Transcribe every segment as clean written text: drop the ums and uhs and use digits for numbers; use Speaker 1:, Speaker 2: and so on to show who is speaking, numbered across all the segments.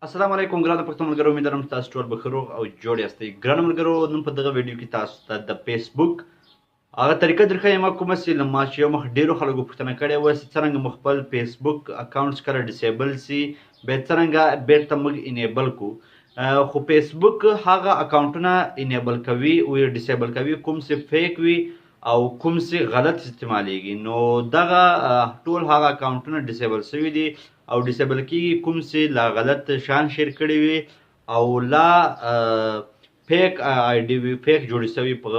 Speaker 1: السلام علیکم ګرانو پښتو ملګرو، امید لرم تاسو ټول به ښه روغ او جوړ یاستئ. ګرانو ملګرو، نن په دغه ویډیو کې تاسو ته د فیسبوک هغه طریقه درښیم کومه چې له ما چې یو مخ ډېرو خلکو پوښتنه کړې وه چې څرنګه مو خپل فیسبوک اکاونټ کله ډسیبل سي، بیا څرنګه بیرته موږ انیبل کړو. خو فیسبوک هغه اکاونټونه انیبل کوي او ډسیبل کوي کوم چې فیک وي او کوم چې غلط استعمالیږي. نو دغه ټول هغه اکاونټونه ډسیبل شوي دي او ډسیبل کېږي کوم چې لا غلط شیان شیر کړي وي او لا فیک آی ډي وي، فیک جوړې شوي، په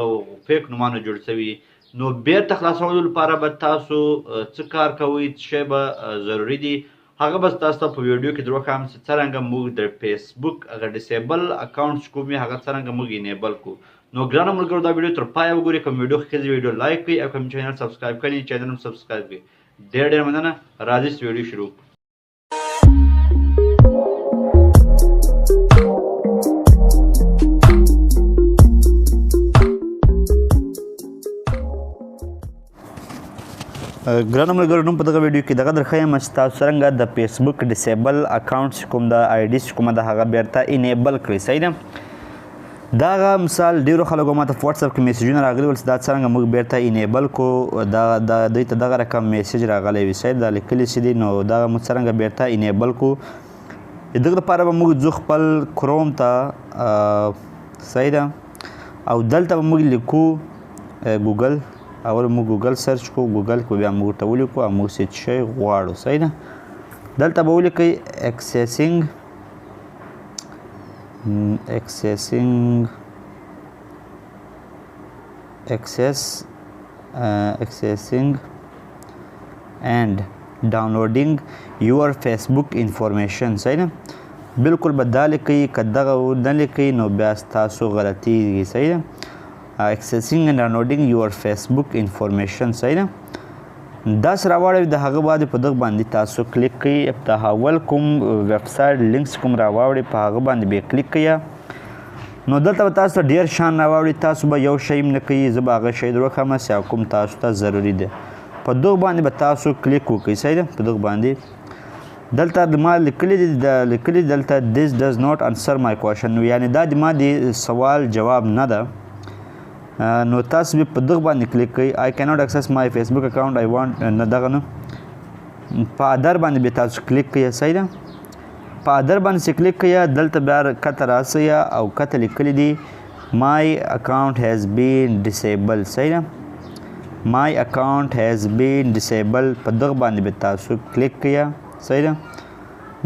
Speaker 1: فیک نومانو جوړ شوي. نو بیرته خلاصولو لپاره به تاسو څه کار کوئ، څه شی به ضروري دي، هغه به تاسو ته په ویډیو کې در وښیم چې څرنګه موږ د فیسبوک هغه ډسیبل اکاونټس کوم وي هغه څرنګه موږ انیبل کړو. نو ګرانو ملګرو، دا ویډیو تر پایه وګورئ. کوم ویډیو ښه ویډیو لایک کړئ او کوم چینل سبسکرایب کړئ چینل هم سبسکرایب کړئ. ډېر ډېر مننه. راځئ چې ویډیو شروع کړو. ګرانو ملګرو، نن په دغه ویډیو کې دغه درښیم چې تاسو څرنګه د فیسبوک ډسیبل اکاونټ کوم د آی ډي کومه ده هغه بیرته انیبل کړئ. صحیح ده. دغه مثال ډېرو خلکو ماته په واتساپ کې میسیجونه راغلي ول چې دا څرنګه موږ بیرته انیبل کړو. دوی ته دغه رقم میسیج راغلی وي. صحیح دا لیکلي چې دي، نو دغه موږ څرنګه بیرته انیبل کړو. د دغه لپاره به موږ ځو خپل کروم ته. صحیح ده. او دلته به موږ لیکو ګوګل. اول موږ ګوګل سرچ کوو، ګوګل کې بیا موږ ورته ولیکو او موږ څه شی غواړو. صحیح ده. دلته به ولیکئ accessing and downloading your Facebook information. صحیح ده. بالکل به دا لیکئ. که دغه نه لیکئ نو بیا ستاسو غلطیږي. صحیح ده. accessing and downloading your Facebook information. صحیح ده. دا سره راوړی د هغه باندې په دغه باندې تاسو کلیک کړئ. د اول کوم ویب سایټ لینکس کوم راوړی په هغه باندې بیا کلیک کړئ. نو دلته به تاسو ته ډېر شیان راوړي. تاسو به یو شی هم نه کوئ. زه به هغه شی در وښیم چې کوم تاسو ته ضروري دی. په دغه باندې به تاسو کلیک وکړئ. صحیح ده. په دغه باندې دلته د ما لیکلي دلته this does not answer my question، یعنی دا د ما د سوال جواب نه ده. نو تاسو به په دغه باندې کلیک کړئ. I cannot access my Facebook account I want نه دغه نه په ادر باندې به تاسو کلیک کړئ. صحیح ده. په ادر باندې چې کلیک کړئ دلته بیا کته راسئ او کته لیکلی دي my account has been disabled. صحیح ده. my account has been disabled په دغه باندې به تاسو کلیک کړئ. صحیح ده.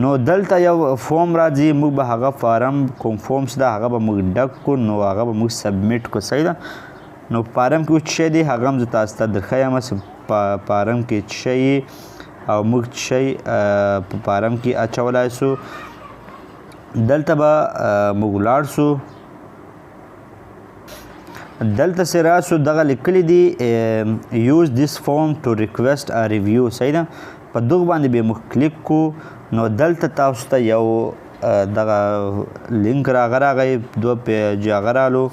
Speaker 1: نو دلته یو فارم راځي. موږ به هغه فارم کوم فارم چې ده هغه به موږ ډک کړو. نو هغه به موږ سبمیټ کړو. صحیح ده. نو فارم کې څه شی دی هغه هم زه تاسو ته درښیم چې په فارم کې څه شی او موږ څه شی په فارم کې اچولی سو. دلته به موږ ولاړ سو. دلته چې راسو دغه لیکلی دي use this form to request a review. صحیح ده. په دغه باندې به موږ کلیک کړو. نو دلته تاسو ته یو دغه لینک راغی، دوه پیج هغه رالو،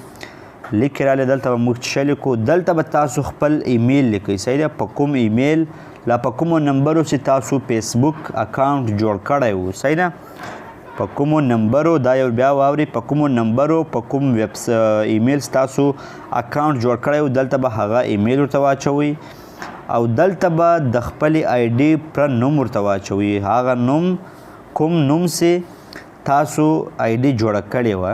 Speaker 1: لیک رالی. دلته به موږ څه لیکو، دلته به تاسو خپل ایمیل لیکئ. صحیح ده. په کوم ایمیل لا په کومو نمبرو چې تاسو فیسبوک اکاونټ جوړ کړی و. صحیح ده. په کومو نمبرو، دا یو بیا واورئ، په کومو نمبرو په کوم ایمیل تاسو اکاونټ جوړ کړی و دلته به هغه ایمیل ورته واچوئ او دلته به د خپلې آی ډي پوره نوم ورته واچوئ. هغه نوم کوم نوم چې تاسو آی ډي جوړه کړې وه.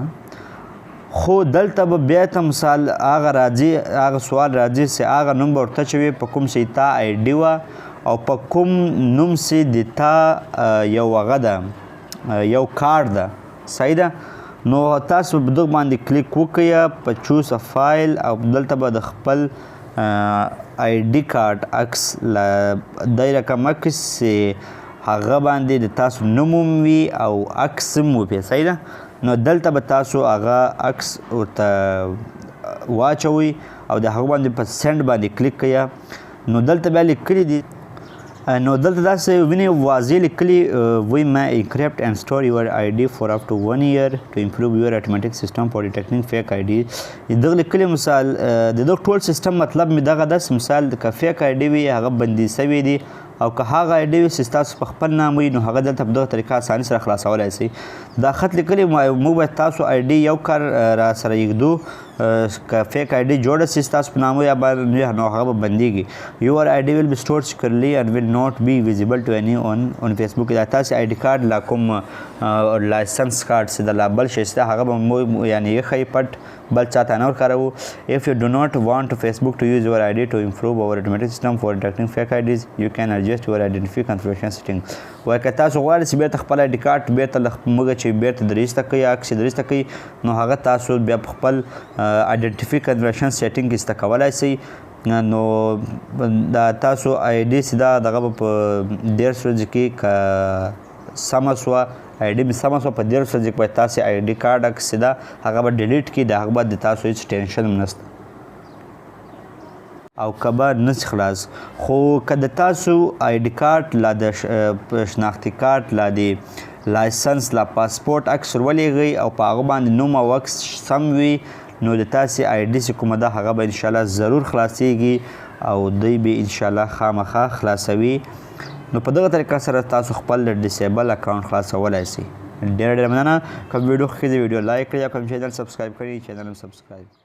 Speaker 1: خو دلته به بیا ته مثال هغه راځي، هغه سوال راځي چې هغه نوم به ورته اچوئ په کوم چې تا آی ډي وه او په کوم نوم چې د تا یو هغه ده، یو کارډ ده. صحیح ده. نو تاسو په دغه باندې کلیک وکړئ په چوز ا فایل او دلته به د خپل آی ډي کارډ عکس دای رقم عکس هغه باندې د تاسو نوم وي او عکس هم وي. صحیح ده. نو دلته به تاسو هغه عکس ورته واچوئ او د هغه باندې په سینډ باندې کلیک کړئ. نو دلته بیا لیکلي دي، نو دلته داسې وینئ واضح لیکلي we may encrypt and store your ID for up to 1 year to improve your automatic system for detecting fake ID. دغه لیکلي مثال د دغه ټول سیستم مطلب مې دغه داسې مثال که فیک ID وي هغه بندي سوي دي او که هغه آی ډي وي چې ستاسو په خپل نام وي نو هغه دلته په دغه طریقه اساني سره خلاصولی سئ. دا خط لیکلي موږ باید تاسو آی ډي یو کار را سره یږدو که فیک آی ډي جوړه سي ستاسو په نامه یا باندې نو هغه به بندېږي. یور آی ډي ویل بي سټورډ سیکورلی اینډ ویل ناٹ بي ویزیبل ټو اني اون فیسبوک. دا تاسې آی ډي کارډ لا کوم لایسنس کارډ چې د لا بل شی شته هغه به مو یعنې ایښئ پټ بل چاته نه ورکاروو. If you do not want Facebook to use your ID to improve our automatic system for detecting fake IDs, you can adjust your identity configuration setting. وایي که تاسو غواړئ چې بیرته خپل آی ډي کارډ بیرته موږ چې بیرته درېسته کوي عکس یې درېسته کوي نو هغه تاسو بیا په خپل آیډنټیفي کنورشن سیټینګ کې ایسته کولی سئ. نو دا تاسو آی ډي چې دا دغه به په 13 ورځې کې که سمه سوه آی ډي مې سمه سوه په 13 ورځې کې باید تاسې آی ډي کارډ عکس چې ده هغه به ډیلیټ کړي د هغه بعد د تاسو هېڅ ټینشن هم نشته او که به نسي خلاص. خو که د تاسو آی ډي کارډ لا د شناختي کارت لا د لایسنس لا پاسپورټ عکس ورولېږئ او په هغه باندې نوم او عکس سم وي نو د تاسې آی ډي چې کومه ده هغه به انشاءالله ضرور خلاصیږي او دوی به انشاءالله خامخا خلاصوي. نو په دغه طریقه سره تاسو خپل ډیسیبل اکاونټ خلاصولی سئ. ډېره ډېره مننه. کوم ویډیو خوښېږي ویډیو لایک کړئ او کوم چینل سبسکرایب کړئ چینل هم سبسکرایب